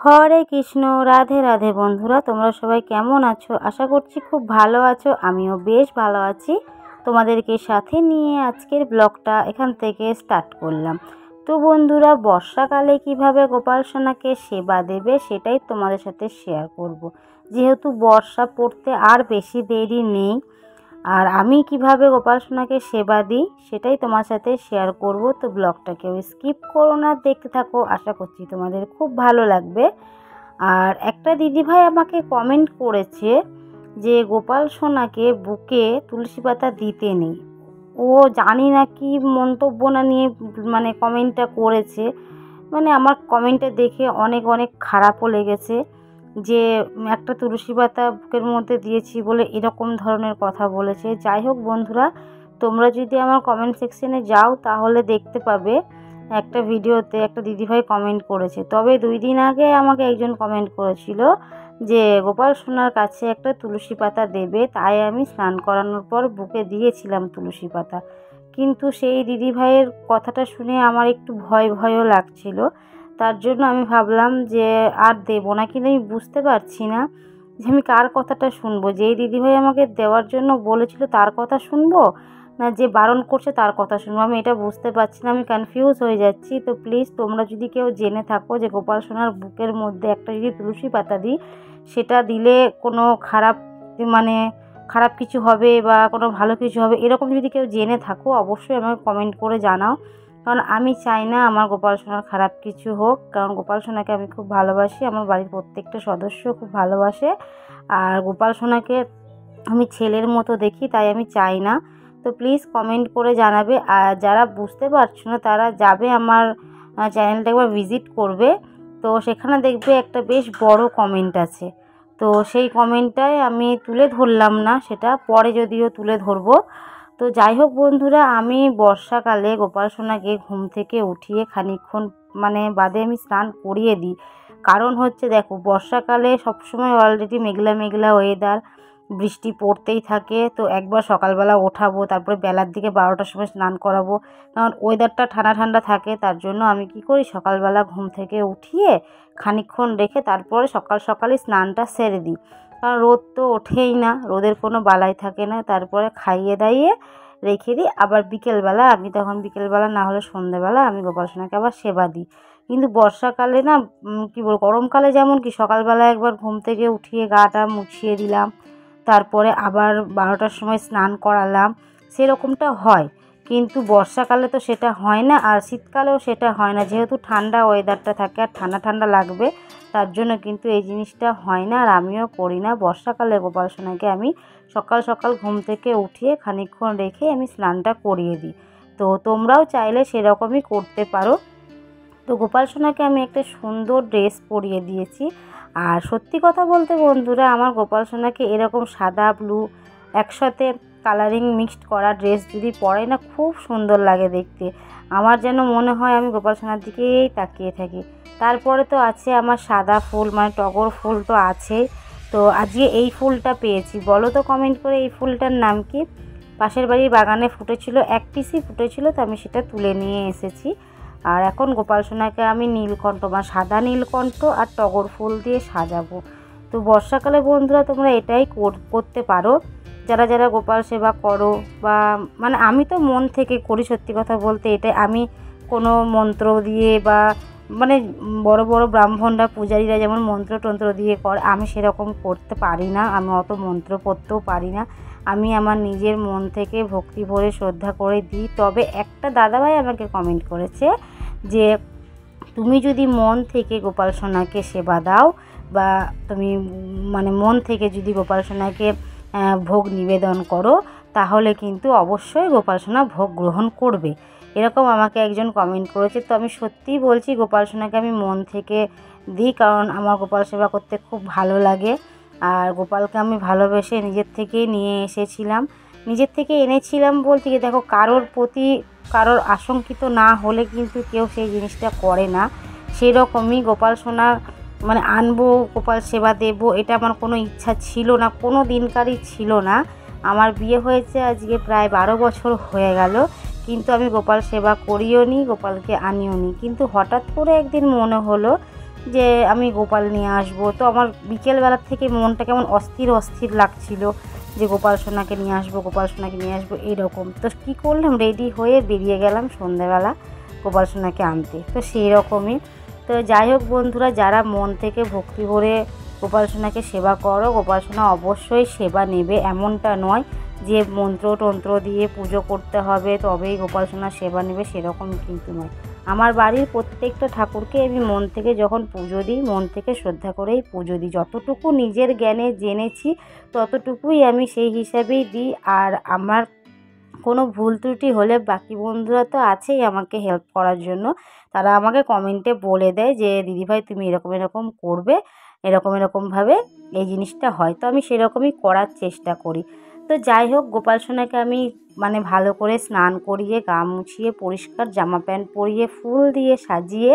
হরে কৃষ্ণ। রাধে রাধে বন্ধুরা, তোমরা সবাই কেমন আছো? আশা করছি খুব ভালো আছো। আমিও বেশ ভালো আছি। তোমাদেরকে সাথে নিয়ে আজকের ব্লগটা এখান থেকে স্টার্ট করলাম। তো বন্ধুরা, বর্ষাকালে কিভাবে গোপাল সোনাকে সেবা দেবে সেটাই তোমাদের সাথে শেয়ার করব। যেহেতু বর্ষা পড়তে আর বেশি দেরি নেই, আর আমি কিভাবে গোপাল সোনাকে সেবা দিই সেটাই তোমার সাথে শেয়ার করব। তো ব্লগটা কেউ স্কিপ করো না, দেখতে থাকো। আশা করছি তোমাদের খুব ভালো লাগবে। আর একটা দিদিভাই আমাকে কমেন্ট করেছে যে গোপাল সোনাকে বুকে তুলসী পাতা দিতে নেই। ও জানি না কি মন্তব্য না নিয়ে কমেন্টটা করেছে। আমার কমেন্টটা দেখে অনেক অনেক খারাপও লেগেছে যে একটা তুলসী পাতা বুকের মধ্যে দিয়েছি বলে এরকম ধরনের কথা বলেছে। যাই হোক বন্ধুরা, তোমরা যদি আমার কমেন্ট সেকশনে যাও তাহলে দেখতে পাবে একটা ভিডিওতে একটা দিদিভাই কমেন্ট করেছে। তবে 2 দিন আগে আমাকে একজন কমেন্ট করেছিল যে গোপাল সোনার কাছে একটা তুলসী পাতা দেবে, তাই আমি স্নান করানোর পর বুকে দিয়েছিলাম তুলসী পাতা। কিন্তু সেই দিদিভাইয়ের কথাটা শুনে আমার একটু ভয় ভয়ও লাগছিল। তার জন্য আমি ভাবলাম যে আর দেবো না। কিন্তু আমি বুঝতে পারছি না যে আমি কার কথাটা শুনবো। যেই দিদিভাই আমাকে দেওয়ার জন্য বলেছিল তার কথা শুনবো, না যে বারণ করছে তার কথা শুনবো, আমি এটা বুঝতে পারছি না। আমি কনফিউজ হয়ে যাচ্ছি। তো প্লিজ তোমরা যদি কেউ জেনে থাকো যে গোপাল সোনার বুকের মধ্যে একটা যদি তুলসী পাতা দিই সেটা দিলে কোনো খারাপ কিছু হবে বা কোনো ভালো কিছু হবে, এরকম যদি কেউ জেনে থাকো অবশ্যই আমাকে কমেন্ট করে জানাও। কারণ আমি চাই না আমার গোপাল সোনার খারাপ কিছু হোক। কারণ গোপাল সোনাকে আমি খুব ভালোবাসি, আমার বাড়ির প্রত্যেকটা সদস্য খুব ভালোবাসে। আর গোপাল সোনাকে আমি ছেলের মতো দেখি, তাই আমি চাই না। তো প্লিজ কমেন্ট করে জানাবে। আর যারা বুঝতে পারছো না তারা যাবে আমার চ্যানেলটা একবার ভিজিট করবে। তো সেখানে দেখবে একটা বেশ বড় কমেন্ট আছে। তো সেই কমেন্টটাই আমি তুলে ধরলাম না, সেটা পরে যদিও তুলে ধরবো। তো যাই হোক বন্ধুরা, আমি বর্ষাকালে গোপাল সোনাকে ঘুম থেকে উঠিয়ে খানিকক্ষণ বাদে আমি স্নান করিয়ে দিই। কারণ হচ্ছে দেখো, বর্ষাকালে সবসময় অলরেডি মেঘলা মেঘলা ওয়েদার, বৃষ্টি পড়তেই থাকে। তো একবার সকালবেলা ওঠাবো, তারপরে বেলার দিকে 12টার সময় স্নান করাবো। কারণ ওয়েদারটা ঠান্ডা ঠান্ডা থাকে, তার জন্য আমি কি করি, সকালবেলা ঘুম থেকে উঠিয়ে খানিকক্ষণ রেখে তারপরে সকাল সকালই স্নানটা সেরে দিই। কারণ রোদ তো ওঠেই না, রোদের কোনো বালাই থাকে না। তারপরে খাইয়ে দাইয়ে রেখে দিই। আবার বিকেলবেলা বিকেলবেলা না হলে সন্ধ্যেবেলা আমি গোপাল সোনাকে আবার সেবা দিই। কিন্তু বর্ষাকালে না গরমকালে যেমন কি সকালবেলা একবার ঘুম থেকে উঠিয়ে গাটা মুছিয়ে দিলাম, তারপরে আবার 12টার সময় স্নান করালাম, সেরকমটা হয়। কিন্তু বর্ষাকালে তো সেটা হয় না, আর শীতকালেও সেটা হয় না। যেহেতু ঠান্ডা ওয়েদারটা থাকে আর ঠান্ডা ঠান্ডা লাগবে, তার জন্য কিন্তু এই জিনিসটা হয় না, আর আমিও করি না। বর্ষাকালে গোপাল সোনাকে আমি সকাল সকাল ঘুম থেকে উঠিয়ে খানিকক্ষণ রেখে আমি স্নানটা করিয়ে দিই। তো তোমরাও চাইলে সেরকমই করতে পারো। তো গোপাল সোনাকে আমি একটা সুন্দর ড্রেস পরিয়ে দিয়েছি। আর সত্যি কথা বলতে বন্ধুরা, আমার গোপাল সোনাকে এরকম সাদা ব্লু একসাথে কালারিং মিক্সড করা ড্রেস যদি পরে না, খুব সুন্দর লাগে দেখতে। আমার যেন মনে হয় আমি গোপাল সোনার দিকেই তাকিয়ে থাকি। তারপরে তো আছে আমার সাদা ফুল, টগর ফুল তো আছেই। তো আজকে এই ফুলটা পেয়েছি, বলো তো কমেন্ট করে এই ফুলটার নাম কি? পাশের বাড়ির বাগানে ফুটেছিল, 1 পিসই ফুটেছিল, তো আমি সেটা তুলে নিয়ে এসেছি। আর এখন গোপাল সোনাকে আমি নীলকণ্ঠ সাদা নীলকণ্ঠ আর টগর ফুল দিয়ে সাজাবো। তো বর্ষাকালে বন্ধুরা তোমরা এটাই করতে পারো, যারা যারা গোপাল সেবা করো। বা আমি তো মন থেকে করি, সত্যি কথা বলতে। এটাই আমি কোনো মন্ত্র দিয়ে বা বড় বড় ব্রাহ্মণরা পূজারীরা যেমন মন্ত্র টন্ত্র দিয়ে করে, আমি সেরকম করতে পারি না। আমি অত মন্ত্র পড়তেও পারি না। আমি আমার নিজের মন থেকে ভক্তি ভরে শ্রদ্ধা করে দিই। তবে একটা দাদাভাই আমাকে কমেন্ট করেছে যে তুমি যদি মন থেকে গোপাল সোনাকে সেবা দাও বা তুমি মন থেকে যদি গোপাল সোনাকে ভোগ নিবেদন করো, তাহলে কিন্তু অবশ্যই গোপাল সোনা ভোগ গ্রহণ করবে। এরকম আমাকে একজন কমেন্ট করেছে। তো আমি সত্যিই বলছি, গোপাল সোনাকে আমি মন থেকে দিই, কারণ আমার গোপাল সেবা করতে খুব ভালো লাগে। আর গোপালকে আমি ভালোবেসে নিজের থেকেই নিয়ে এসেছিলাম। নিজের থেকে এনেছিলাম বলতে কি, দেখো কারোর আশঙ্কিত না হলে কিন্তু কেউ সেই জিনিসটা করে না। সেরকমই গোপাল সোনা আনবো, গোপাল সেবা দেবো, এটা আমার কোনো ইচ্ছা ছিল না, কোনো দিনকারই ছিল না। আমার বিয়ে হয়েছে আজকে প্রায় 12 বছর হয়ে গেল, কিন্তু আমি গোপাল সেবা করিও নি, গোপালকে আনিও নি। কিন্তু হঠাৎ করে একদিন মনে হলো যে আমি গোপাল নিয়ে আসবো। তো আমার বিকেলবেলার থেকে মনটা কেমন অস্থির অস্থির লাগছিল যে গোপাল সোনাকে নিয়ে আসবো, গোপাল সোনাকে নিয়ে আসবো এইরকম। তো কী করলাম, রেডি হয়ে বেরিয়ে গেলাম সন্ধ্যাবেলা গোপাল সোনাকে আনতে। তো সেই রকমই। তো যাই হোক বন্ধুরা, যারা মন থেকে ভক্তি ভরে গোপাল সোনাকে সেবা করো, গোপাল সোনা অবশ্যই সেবা নেবে। এমনটা নয় যে মন্ত্র তন্ত্র দিয়ে পুজো করতে হবে তবেই গোপাল সোনার সেবা নেবে, সেরকম কিন্তু নয়। আমার বাড়ির প্রত্যেকটা ঠাকুরকে আমি মন থেকে যখন পুজো দিই, মন থেকে শ্রদ্ধা করেই পুজো দিই। যতটুকু নিজের জ্ঞানে জেনেছি ততটুকুই আমি সেই হিসাবেই দিই। আর আমার কোনো ভুল ত্রুটি হলে বাকি বন্ধুরা তো আছেই আমাকে হেল্প করার জন্য, তারা আমাকে কমেন্টে বলে দেয় যে দিদিভাই তুমি এরকম এরকম করবে, এরকম এরকমভাবে এই জিনিসটা হয়। তো আমি সেরকমই করার চেষ্টা করি। তো যাই হোক, গোপাল সোনাকে আমি ভালো করে স্নান করিয়ে, গা মুছিয়ে, পরিষ্কার জামা প্যান্ট পরিয়ে, ফুল দিয়ে সাজিয়ে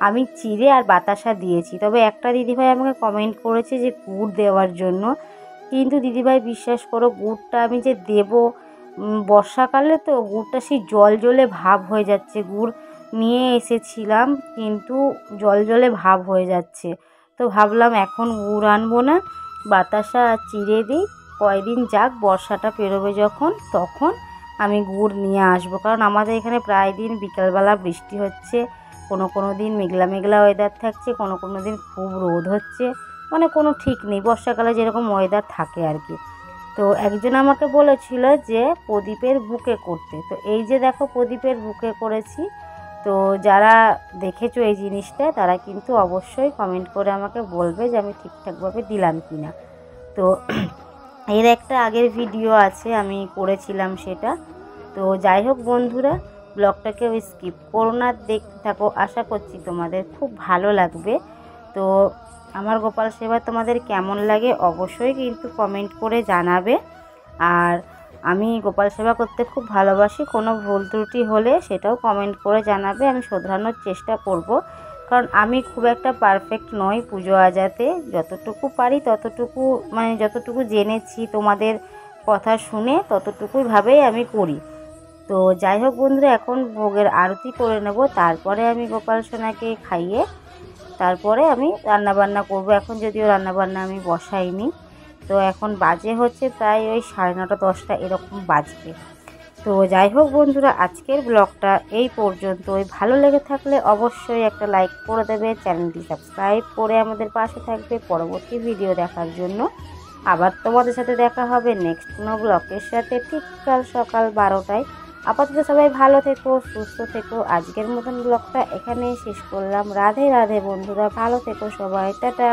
আমি চিড়ে আর বাতাসা দিয়েছি। তবে একটা দিদিভাই আমাকে কমেন্ট করেছে যে গুড় দেওয়ার জন্য, কিন্তু দিদিভাই বিশ্বাস করো, গুড়টা আমি যে দেবো, বর্ষাকালে তো গুড়টা সেই জল জলে ভাব হয়ে যাচ্ছে। গুড় নিয়ে এসেছিলাম কিন্তু জল জলে ভাব হয়ে যাচ্ছে। তো ভাবলাম এখন গুড় আনবো না, বাতাসা চিড়ে দিই, কয়দিন যাক, বর্ষাটা পেরোবে যখন তখন আমি গুড় নিয়ে আসবো। কারণ আমাদের এখানে প্রায় দিন বিকালবেলা বৃষ্টি হচ্ছে, কোনো দিন মেঘলা মেঘলা ওয়েদার থাকছে, কোনো দিন খুব রোদ হচ্ছে, কোনো ঠিক নেই, বর্ষাকালে যেরকম ওয়েদার থাকে আর কি। তো একজন আমাকে বলেছিল যে প্রদীপের বুকে করতে। তো এই যে দেখো প্রদীপের বুকে করেছি। তো যারা দেখেছো এই জিনিসটা তারা কিন্তু অবশ্যই কমেন্ট করে আমাকে বলবে যে আমি ঠিকঠাকভাবে দিলাম কি না। তো এর একটা আগের ভিডিও আছে, আমি করেছিলাম সেটা। তো যাই হোক বন্ধুরা, ব্লগটাকেও স্কিপ করো না, দেখতে থাকো। আশা করছি তোমাদের খুব ভালো লাগবে। তো আমার গোপাল সেবা তোমাদের কেমন লাগে অবশ্যই কিন্তু কমেন্ট করে জানাবে। আর আমি গোপাল সেবা করতে খুব ভালোবাসি, কোনো ভুল ত্রুটি হলে সেটাও কমেন্ট করে জানাবে, আমি শোধরানোর চেষ্টা করব। কারণ আমি খুব একটা পারফেক্ট নই পুজো আজাতে, যতটুকু পারি ততটুকু, যতটুকু জেনেছি তোমাদের কথা শুনে ততটুকুই ভাবেই আমি করি। তো যাই হোক বন্ধুরা, এখন ভোগের আরতি করে নেব, তারপরে আমি গোপাল সোনাকে খাইয়ে তারপরে আমি রান্নাবান্না করব। এখন যদিও রান্নাবান্না আমি বসাইনি। তো এখন বাজে হচ্ছে প্রায় ওই 9:30 10টা এরকম বাজবে। তো যাই হোক বন্ধুরা, আজকের ব্লগটা এই পর্যন্তই। ভালো লেগে থাকলে অবশ্যই একটা লাইক করে দেবে, চ্যানেলটি সাবস্ক্রাইব করে আমাদের পাশে থাকবে পরবর্তী ভিডিও দেখার জন্য। আবার তোমাদের সাথে দেখা হবে নেক্সট কোনো ব্লগের সাথে, ঠিক কাল সকাল 12টায়। আপাতত সবাই ভালো থেকো, সুস্থ থেকো। আজকের মতন ব্লগটা এখানেই শেষ করলাম। রাধে রাধে বন্ধুরা, ভালো থেকো সবাই, টাটা।